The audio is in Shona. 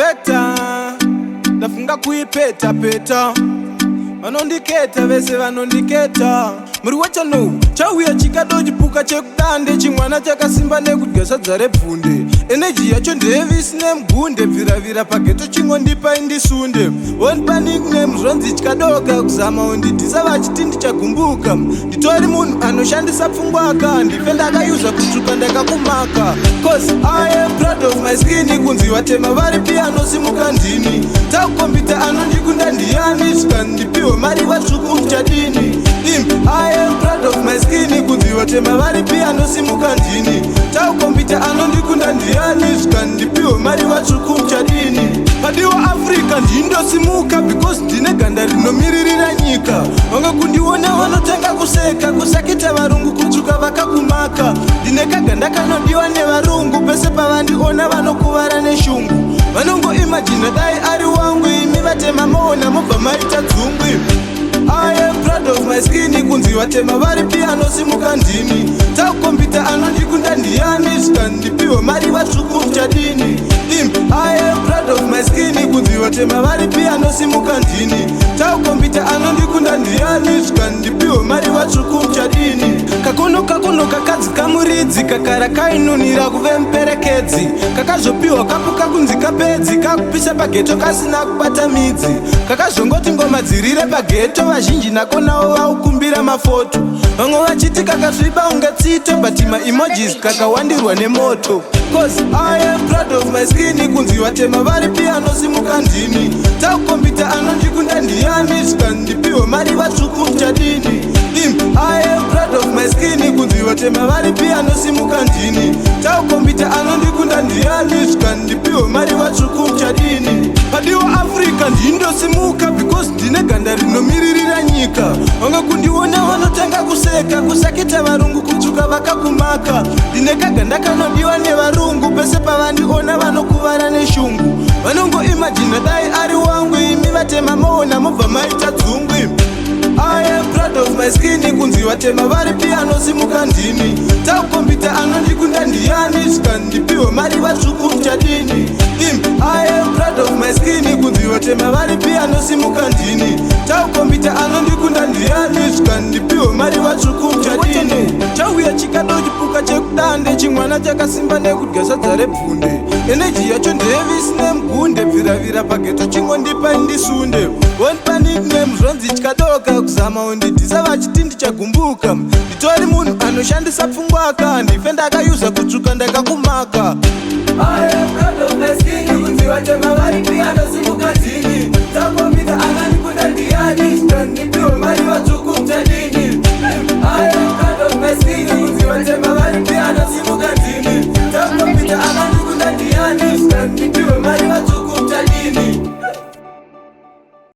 peta ndafunga kuipeta peta vanondiketa vese vanondiketa muri wachano chauya chikado chipuka chekudande chimwana chakasimba nekudya sadza repfunde eneji yacho ndevisine mugunde bviravira pageto chingondipa indisunde wondipa nickname zvanzi chikadoka kuzama undidhisa vachiti ndichagumbuka nditori munhu anoshandisa pfungwaka ndife ndakayuza kutsvuka ndakakumaka cause I am proud of my skin kunzi vatema vari piano simuka ndini takukombita anondikunda ndiyani zvikandipiwe mari vatsvuku muchadini I am proud of my skin kunzi vatema vari piano simuka ndini takukombita anondikunda ndiyani zvikandipiwe mari vatsvuku muchadini padiwa Africa ndindosimuka because ndine ganda rinomiririra nyika vanga kundiona vanotenga kuseka kusakita varungu kutsvuka vakakumaka ndine kaganda kanodiwa nevarungu pese pavandiona vanokuvara neshungu vanongoimagina dai ari wangu imi vatema maona mobva maita dzungwi I am proud of my skin kunzi vatema vari piano simuka ndini takukombita anondikunda ndiyani zvikandipiwe mari vatsvuku muchadini I am proud of my skin kunzi vatema vari piano simuka ndini takukombita anondikunda ndiyani zvikandipiwe mari vatsvuku muchadini kakono kakadzi kamuridzi kakara kainonira kuve muperekedzi kakazopiwa kapuka kunzi kapedzi kakupisa pageto kasina kubata midzi kakazongoti ngoma dzirire pageto vazhinji nakonawo vaukumbira mafoto vamwe vachiti kakasviba unge tsito but maemojis kakawandirwa nemoto cause I am proud of my skin kunzi vatema vari piano simuka ndini takukombita anondikunda ndiyani zvikandipiwe mari vatsvuku muchadini I am proud of my skin kunzi vatema vari piano simuka ndini takukombita anondikunda ndiyani zvikandipiwe mari vatsvuku muchadini padiwa Africa ndindosimuka because ndine ganda rinomiririra nyika vanga kundiona vanotenga kuseka kusakita varungu kutsvuka vakakumaka ndine kaganda kanodiwa nevarungu pese pavandiona vanokuvara neshungu vanongoimagina dai ari wangu imi vatema maona mobva maita dzungwi I am proud of my skin kunzi vatema vari piano simuka ndini takukombita anondikunda ndiyani zvikandipiwe mari vatsvuku muchadini I am proud of my skin kunzi vatema vari piano simuka ndini takukombita anondikunda ndiyani zvikandipiwe mari vatsvuku muchadini chauya chikado chipuka chekudande chimwana chakasimba nekudya sadza repfunde eneji yacho ndevisine mugunde bviravira pageto chingondipa indisunde wondipa nickname zvanzi chikadoka kuzama undidhisa vachiti ndichagumbuka nditori munhu anoshandisa pfungwaka ndife ndakayuza kutsvuka ndakakumaka I am proud of my skin kunzi vatema vari piano simuka ndini takukombita anondikunda ndiyani zvikandipiwe mari vatsvuku muchadini I am proud of my skin kunzi vatema vari piano simuka ndini takukombita anondikunda ndiyani zvikandipiwe